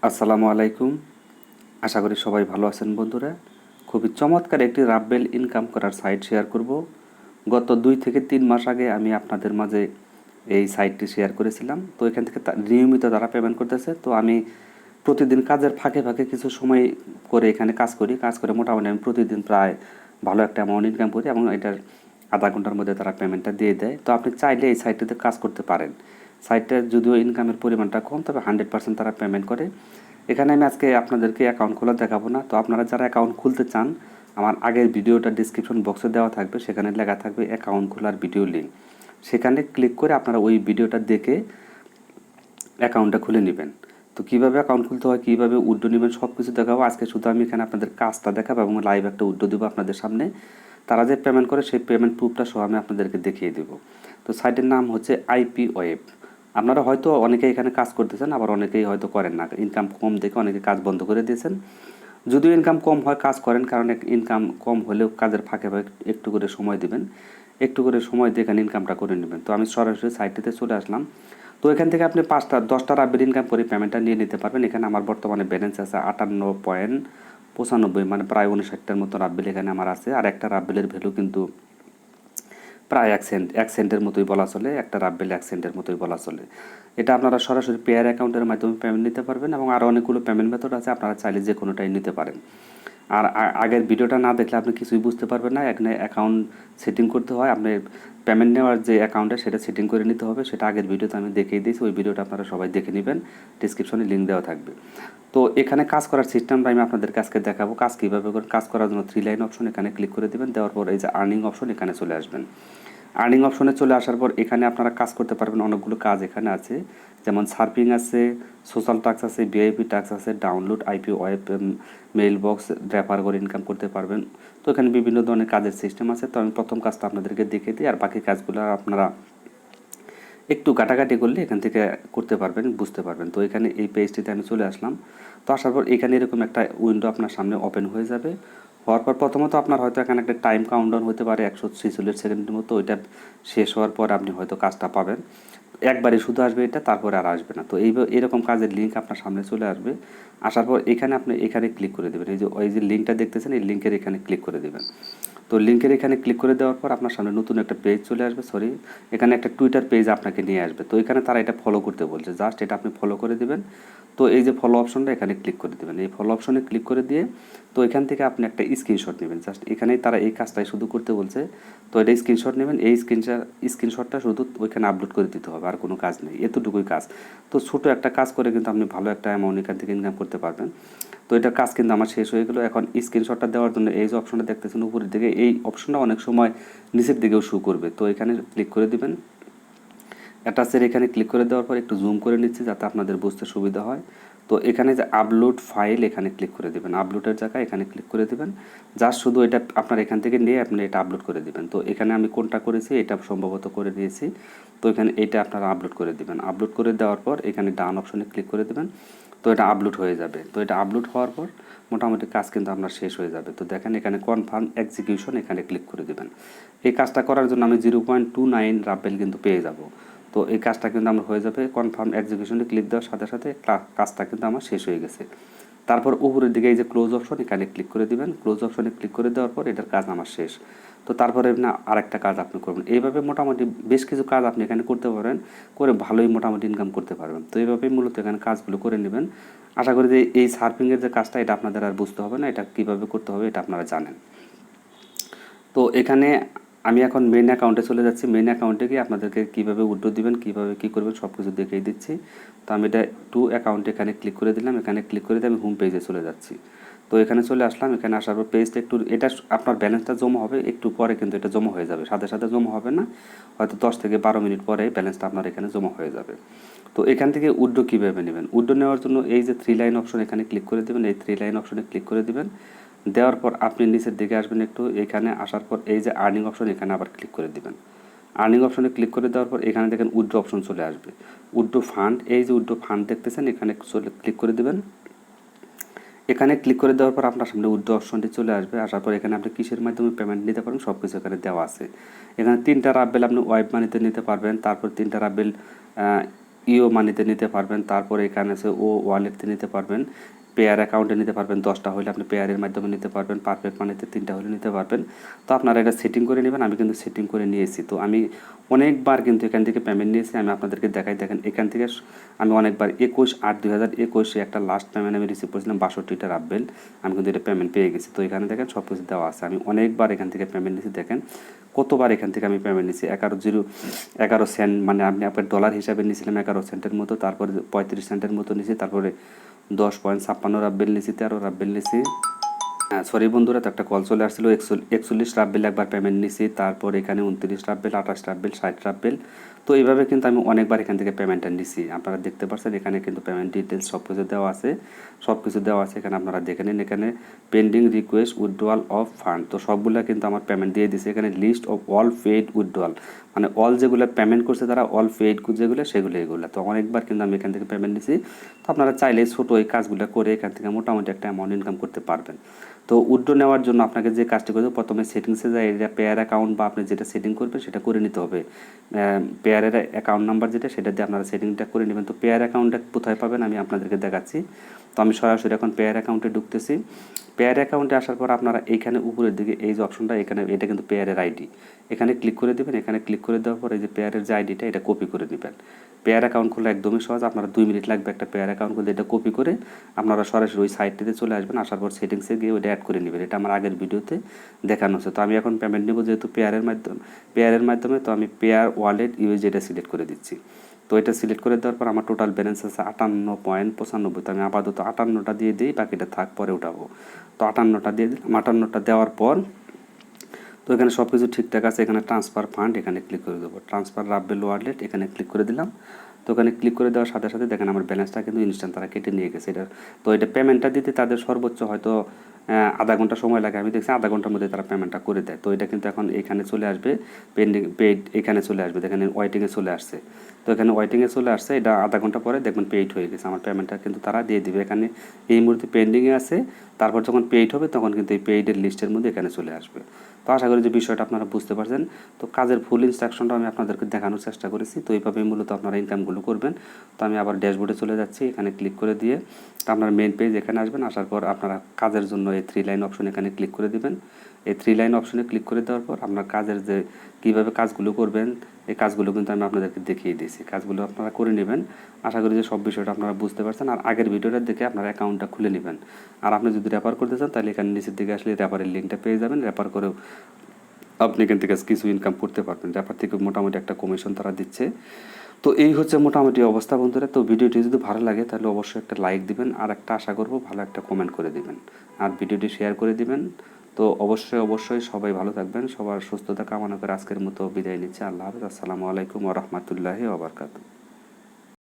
আসসালামু আলাইকুম। আশা করি সবাই ভালো আছেন বন্ধুরা। খুবই চমৎকার একটি রাব্বেল ইনকাম করার সাইট শেয়ার করব। গত 2 থেকে 3 মাস আগে আমি আপনাদের মাঝে এই সাইটটি শেয়ার করেছিলাম। তো এখান থেকে নিয়মিত তারা পেমেন্ট করতেছে। তো আমি প্রতিদিন কাজের ফাঁকে ফাঁকে কিছু সময় করে এখানে কাজ করে মোটামুটি আমি প্রতিদিন প্রায় ভালো একটা অ্যামাউন্ট ইনকাম করি এবং এটার আধা ঘন্টার মধ্যে তারা পেমেন্টটা দিয়ে দেয়। তো আপনি চাইলে এই সাইটটিতে কাজ করতে পারেন। সাইটটার যদিও ইনকামের পরিমাণটা কম, তবে 100% তারা পেমেন্ট করে। এখানে আমি আজকে আপনাদেরকে অ্যাকাউন্ট খোলা দেখাবো না। তো আপনারা যারা অ্যাকাউন্ট খুলতে চান, আমার আগের ভিডিওটা ডিসক্রিপশন বক্সে দেওয়া থাকবে, সেখানে লেখা থাকবে অ্যাকাউন্ট খোলার ভিডিও লিঙ্ক। সেখানে ক্লিক করে আপনারা ওই ভিডিওটা দেখে অ্যাকাউন্টটা খুলে নেবেন। তো কীভাবে অ্যাকাউন্ট খুলতে হয়, কীভাবে উইথড্র নেবেন, সব কিছু দেখাবো। আজকে শুধু আমি এখানে আপনাদের কাজটা দেখাবো এবং লাইভ একটা উইথড্র দেবো আপনাদের সামনে। তারা যে পেমেন্ট করে সেই পেমেন্ট প্রুফটা সহ আমি আপনাদেরকে দেখিয়ে দেবো। তো সাইটের নাম হচ্ছে ipweb। আপনারা হয়তো অনেকেই এখানে কাজ করতেছেন, আবার অনেকেই হয়তো করেন না। ইনকাম কম দেখে অনেকে কাজ বন্ধ করে দিয়েছেন। যদিও ইনকাম কম হয়, কাজ করেন, কারণ ইনকাম কম হলেও কাজের ফাঁকে ফাঁকে একটু করে সময় দিবেন। একটু করে সময় দিয়ে এখানে ইনকামটা করে নেবেন। তো আমি সরাসরি সাইটটিতে চলে আসলাম। তো এখান থেকে আপনি 5-10টা রাব্বেল ইনকাম করে পেমেন্টটা নিয়ে নিতে পারবেন। এখানে আমার বর্তমানে ব্যালেন্স আছে 58.95, মানে প্রায় 59টার মতো রাব্বেল এখানে আমার আছে। আর একটা রাব্বেলের ভ্যালু কিন্তু প্রায় 1 সেন্টের মতোই বলা চলে। একটা রাব্বেল 1 সেন্টের মতোই বলা চলে। এটা আপনারা সরাসরি পেয়ার অ্যাকাউন্টের মাধ্যমে পেমেন্ট নিতে পারবেন এবং আরও অনেকগুলো পেমেন্ট মেথড আছে, আপনারা চাইলে যে কোনোটাই নিতে পারেন। আর আগের ভিডিওটা না দেখলে আপনি কিছুই বুঝতে পারবেন না। এখানে অ্যাকাউন্ট সেটিং করতে হয়, আপনি পেমেন্ট নেওয়ার যে অ্যাকাউন্টটা সেটা সেটিং করে নিতে হবে। সেটা আগের ভিডিওতে আমি দেখিয়ে দিয়েছি, ওই ভিডিওটা আপনারা সবাই দেখে নেবেন, ডিসক্রিপশনে লিঙ্ক দেওয়া থাকবে। তো এখানে কাজ করার সিস্টেমটা আমি আপনাদের কাছকে দেখাবো। কাজ কীভাবে করে, কাজ করার জন্য 3 লাইন অপশন এখানে ক্লিক করে দেবেন। দেওয়ার পর এই যে আর্নিং অপশন, এখানে চলে আসবেন। আর্নিং অপশনে চলে আসার পর এখানে আপনারা কাজ করতে পারবেন। অনেকগুলো কাজ এখানে আছে, যেমন সার্ফিং আছে, সোশ্যাল টাস্ক আছে, ভিআইপি টাস্ক আছে, download IP web mail box refer করে ইনকাম করতে পারবেন। তো এখানে বিভিন্ন ধরনের কাজের সিস্টেম আছে। তো আমি প্রথম কাজটা আপনাদেরকে দেখে দিই, আর বাকি কাজগুলো আপনারা একটু কাটাকাটি করলে এখান থেকে করতে পারবেন, বুঝতে পারবেন। তো এখানে এই পেজটিতে আমি চলে আসলাম। তো আসার পর এখানে এরকম একটা উইন্ডো আপনার সামনে ওপেন হয়ে যাবে। হওয়ার পর প্রথমত আপনার হয়তো এখানে একটা টাইম কাউন্টডাউন হতে পারে 146 সেকেন্ডের মতো। ওইটা শেষ হওয়ার পর আপনি হয়তো কাজটা পাবেন। একবারই শুধু আসবে এটা, তারপরে আর আসবে না। তো এরকম কাজের লিঙ্ক আপনার সামনে চলে আসবে। আসার পর এখানে আপনি এখানে ক্লিক করে দেবেন। এই যে লিঙ্কটা দেখতেছেন, এই লিঙ্কের এখানে ক্লিক করে দেবেন। তো লিঙ্কের এখানে ক্লিক করে দেওয়ার পর আপনার সামনে নতুন একটা পেজ চলে আসবে। এখানে একটা টুইটার পেজ আপনাকে নিয়ে আসবে। তো এখানে তারা এটা ফলো করতে বলছে, জাস্ট এটা আপনি ফলো করে দেবেন। তো এই যে ফলো অপশনটা, এখানে ক্লিক করে দেবেন। এই ফলো অপশনে ক্লিক করে দিয়ে তো এখান থেকে আপনি একটা স্ক্রিনশট নেবেন। জাস্ট এখানেই তারা এই কাজটাই শুধু করতে বলছে। তো এটা স্ক্রিনশট নেবেন। এই স্ক্রিনশটটা শুধু ওইখানে আপলোড করে দিতে হবে, আর কোনো কাজ নেই, এতটুকুই কাজ। তো ছোটো একটা কাজ করে কিন্তু আপনি ভালো একটা অ্যামাউন্ট এখান থেকে ইনকাম করতে পারবেন। তো এটার কাজ কিন্তু আমার শেষ হয়ে গেলো। এখন স্ক্রিনশটটা দেওয়ার জন্য এই যে অপশনটা দেখতেছেন উপরের দিকে, এই অপশনটা অনেক সময় নিচের দিকেও শো করবে। তো এখানে ক্লিক করে দিবেন। অ্যাটাচের এখানে ক্লিক করে দেওয়ার পর একটু জুম করে নিচ্ছি যাতে আপনাদের বুঝতে সুবিধা হয়। তো এখানে যে আপলোড ফাইল, এখানে ক্লিক করে দেবেন। আপলোডের জায়গায় এখানে ক্লিক করে দেবেন। জাস্ট শুধু এটা আপনার এখান থেকে নিয়ে আপনি এটা আপলোড করে দেবেন। তো এখানে আমি কোনটা করেছি এটা সম্ভবত করে দিয়েছি। তো এখানে এটা আপনারা আপলোড করে দেবেন। আপলোড করে দেওয়ার পর এখানে ডান অপশনে ক্লিক করে দেবেন। তো এটা আপলোড হয়ে যাবে। তো এটা আপলোড হওয়ার পর মোটামুটি কাজ কিন্তু আপনার শেষ হয়ে যাবে। তো দেখেন এখানে কনফার্ম এক্সিকিউশন, এখানে ক্লিক করে দেবেন। এই কাজটা করার জন্য আমি 0.29 রাব্বেল কিন্তু পেয়ে যাব। তো এই কাজটা কিন্তু আমার হয়ে যাবে। কনফার্ম এক্সিকিউশনে ক্লিক দেওয়ার সাথে সাথে কাজটা কিন্তু আমার শেষ হয়ে গেছে। তারপর উপরের দিকে এই যে ক্লোজ অপশন, এখানে ক্লিক করে দিবেন। ক্লোজ অপশনে ক্লিক করে দেওয়ার পর এটার কাজ আমার শেষ। তো তারপরে না আরেকটা কাজ আপনি করবেন। এইভাবে মোটামুটি বেশ কিছু কাজ আপনি এখানে করতে পারেন, করে ভালোই মোটামুটি ইনকাম করতে পারবেন। তো এইভাবেই মূলত এখানে কাজগুলো করে নেবেন। আশা করি যে এই সার্ফিংয়ের যে কাজটা, এটা আপনাদের আর বুঝতে হবে না, এটা কীভাবে করতে হবে এটা আপনারা জানেন। তো এখানে আমি এখন মেইন অ্যাকাউন্টে চলে যাচ্ছি। মেইন অ্যাকাউন্টে গিয়ে আপনাদেরকে কীভাবে উইথড্র দিবেন, কীভাবে কী করবেন সব কিছু দেখিয়ে দিচ্ছি। তো আমি এটা টু অ্যাকাউন্টে এখানে ক্লিক করে দিলাম। এখানে ক্লিক করে দিয়ে আমি হোম পেজে চলে যাচ্ছি। তো এখানে চলে আসলাম। এখানে আসার পর পেজটা একটু, এটা আপনার ব্যালেন্সটা জমা হবে একটু পরে, কিন্তু এটা জমা হয়ে যাবে, সাথে সাথে জমা হবে না, হয়তো 10 থেকে 12 মিনিট পরে ব্যালেন্সটা আপনার এখানে জমা হয়ে যাবে। তো এখান থেকে উইথড্র কীভাবে নেবেন, উইথড্র নেওয়ার জন্য এই যে 3 লাইন অপশন, এখানে ক্লিক করে দেবেন। এই 3 লাইন অপশনে ক্লিক করে দেবেন। দেওয়ার পর আপনি নিচের দিকে আসবেন একটু। এখানে আসার পর এই যে আর্নিং অপশন, এখানে আবার ক্লিক করে দিবেন। আর্নিং অপশনে ক্লিক করে দেওয়ার পর এখানে দেখেন উইথড্র অপশন চলে আসবে। উইথড্র ফান্ড, এই যে উইথড্র ফান্ড দেখতেছেন, এখানে ক্লিক করে দেবেন। এখানে ক্লিক করে দেওয়ার পর আপনার সামনে উইথড্র অপশনটি চলে আসবে। আসার পর এখানে আপনি কিসের মাধ্যমে পেমেন্ট নিতে পারেন সব কিছু এখানে দেওয়া আছে। এখানে 3টা রাব্বেল আপনি ওয়েব মানিতে নিতে পারবেন। তারপর 3টা রাব্বেল ইও মানিতে নিতে পারবেন, তারপরে এখানে আছে ও ওয়ালেটতে নিতে পারবেন, পেয়ার অ্যাকাউন্টে নিতে পারবেন, 10টা হলে আপনি পেয়ারের মাধ্যমে নিতে পারবেন, পারফেক্ট মানিতে 3টা হলে নিতে পারবেন। তো আপনারা এটা সেটিং করে নেবেন, আমি কিন্তু সেটিং করে নিয়েছি। তো আমি অনেকবার কিন্তু এখান থেকে পেমেন্ট নিয়েছি, আমি আপনাদেরকে দেখাই। দেখেন এখান থেকে আমি অনেকবার 21/8/2021 একটা লাস্ট পেমেন্ট আমি রিসিভ করেছিলাম 62টা রাব্বেল, আমি কিন্তু এটা পেমেন্ট পেয়ে গেছি। তো এখানে দেখেন সব কিছু দেওয়া আছে, আমি অনেকবার এখান থেকে পেমেন্ট নিয়েছি। দেখেন কতবার এখান থেকে আমি পেমেন্ট নিয়েছি, 11 সেন্ট, মানে আপনি আপনার ডলার হিসাবে নিয়েছিলাম 11 সেন্টের মতো, তারপরে 35 সেন্টের মতো নিয়েছি, তারপরে 10.56 রাব্বেল নিয়েছি, 13 রাব্বেল নিয়েছি। হ্যাঁ সরি বন্ধুরা, তো একটা কল চলে আসছিলো। 41 রাব্বেল একবার পেমেন্ট নিয়েছি, তারপর এখানে 29 রাব্বেল, 28 রাব্বেল, 60 রাব্বেল। তো এইভাবে কিন্তু আমি অনেকবার এখান থেকে পেমেন্টটা নিছি। আপনারা দেখতে পাচ্ছেন এখানে কিন্তু পেমেন্ট ডিটেলস সব কিছু দেওয়া আছে, সব কিছু দেওয়া আছে এখানে, আপনারা দেখে নিন। এখানে pending request withdrawal of fund, তো সবগুলো কিন্তু আমার পেমেন্ট দিয়ে দিছে। এখানে list of all paid withdrawal, মানে অল যেগুলো পেমেন্ট করছে তারা, অল পেইড যেগুলো সেগুলো এগুলো। তো অনেকবার কিন্তু আমি এখান থেকে পেমেন্ট নিছি। তো আপনারা চাইলে ছোটো এই কাজগুলো করে এখান থেকে মোটামুটি একটা অ্যামাউন্ট ইনকাম করতে পারবেন। তো উইথড্র নেওয়ার জন্য আপনাকে যে কাজটি করতে হবে, প্রথমে সেটিংসে যায়, এটা পেয়ার অ্যাকাউন্ট বা আপনি যেটা সেটিং করবেন সেটা করে নিতে হবে। পেয়ারের অ্যাকাউন্ট নাম্বার যেটা, সেটা দিয়ে আপনারা সেটিংটা করে নেবেন। তো পেয়ার অ্যাকাউন্টটা কোথায় পাবেন আমি আপনাদেরকে দেখাচ্ছি। তো আমি সরাসরি এখন পেয়ার অ্যাকাউন্টে ঢুকতেছি। পেয়ার অ্যাকাউন্টে আসার পর আপনারা এইখানে উপরের দিকে এই যে অপশনটা, এখানে এটা কিন্তু পেয়ারের আইডি, এখানে ক্লিক করে দেবেন। এখানে ক্লিক করে দেওয়ার পর এই যে পেয়ারের যে আইডিটা, এটা কপি করে নেবেন। পেয়ার অ্যাকাউন্ট খোলা একদমই সহজ, আপনারা 2 মিনিট লাগবে একটা পেয়ার অ্যাকাউন্ট খুলতে। এটা কপি করে আপনারা সরাসরি ওই সাইটটিতে চলে আসবেন, আসার পর সেটিংসে গিয়ে ওইটা অ্যাড করে নেবেন। এটা আমার আগের ভিডিওতে দেখানো হচ্ছে। তো আমি এখন পেমেন্ট নেব যেহেতু পেয়ারের মাধ্যমে, তো আমি পেয়ার ওয়ালেট ইউএসডি সিলেক্ট করে দিচ্ছি। তো এটা সিলেক্ট করে দেওয়ার পর আমার টোটাল ব্যালেন্স আছে 58.95। তো আমি আপাতত 58টা দিয়ে দিই, বাকিটা থাক পরে উঠাবো। তো 58টা দিয়ে দিলাম। 58টা দেওয়ার পর তো এখানে সব কিছু ঠিকঠাক আছে। এখানে ট্রান্সফার ফান্ড, এখানে ক্লিক করে দেবো। ট্রান্সফার রাব্বেল ওয়ালেট, এখানে ক্লিক করে দিলাম। তো এখানে ক্লিক করে দেওয়ার সাথে সাথে দেখেন আমার ব্যালেন্সটা কিন্তু ইনস্ট্যান্ট তারা কেটে নিয়ে গেছে। এটা তো এটা পেমেন্টটা দিতে তাদের সর্বোচ্চ হয়তো আধা ঘন্টা সময় লাগে, আমি দেখছি আধা ঘন্টার মধ্যে তারা পেমেন্টটা করে দেয়। তো এটা কিন্তু এখন এখানে চলে আসবে, পেন্ডিং পেইড এখানে চলে আসবে, দেখেন ওয়েটিংয়ে চলে আসছে। তো এখানে ওয়েটিংয়ে চলে আসছে, এটা আধা ঘন্টা পরে দেখবেন পেইড হয়ে গেছে। আমার পেমেন্টটা কিন্তু তারা দিয়ে দিবে। এখানে এই মুহূর্তে পেন্ডিংয়ে আছে, তারপর যখন পেইড হবে তখন কিন্তু এই পেইডের লিস্টের মধ্যে এখানে চলে আসবে। তো আশা করি যে বিষয়টা আপনারা বুঝতে পারছেন। তো কাজের ফুল ইনস্ট্রাকশনটা আমি আপনাদেরকে দেখানোর চেষ্টা করেছি। তো এইভাবেই মূলত আপনারা ইনকামগুলো করবেন। তো আমি আবার ড্যাশবোর্ডে চলে যাচ্ছি, এখানে ক্লিক করে দিয়ে তো আপনার মেন পেজ এখানে আসবেন। আসার পর আপনারা কাজের জন্য এই 3 লাইন অপশন এখানে ক্লিক করে দিবেন। এই 3 লাইন অপশনে ক্লিক করে দেওয়ার পর আপনার কাজের যে কীভাবে কাজগুলো করবেন, এই কাজগুলো কিন্তু আমি আপনাদেরকে দেখিয়ে দিয়েছি। কাজগুলো আপনারা করে নেবেন। আশা করি যে সব বিষয়টা আপনারা বুঝতে পারছেন। আর আগের ভিডিওটা দেখে আপনারা অ্যাকাউন্টটা খুলে নেবেন। আর আপনি যদি রেফার করতে চান তাহলে এখানে নিচের দিকে আসলে রেফারের লিঙ্কটা পেয়ে যাবেন। রেফার করেও আপনি এখান থেকে কিছু ইনকাম করতে পারবেন। রেফার থেকে মোটামুটি একটা কমিশন তারা দিচ্ছে। তো এই হচ্ছে মোটামুটি অবস্থা বন্ধুরা। তো ভিডিওটি যদি ভালো লাগে তাহলে অবশ্যই একটা লাইক দিবেন, আর একটা আশা করব ভালো একটা কমেন্ট করে দিবেন, আর ভিডিওটি শেয়ার করে দিবেন। তো অবশ্যই সবাই ভালো থাকবেন, সবার সুস্থতা কামনা করে আজকের মতো বিদায় নিচ্ছি। আল্লাহ হাফেজ। আসসালামু আলাইকুম ওয়া রাহমাতুল্লাহি ওয়া বারাকাতুহু।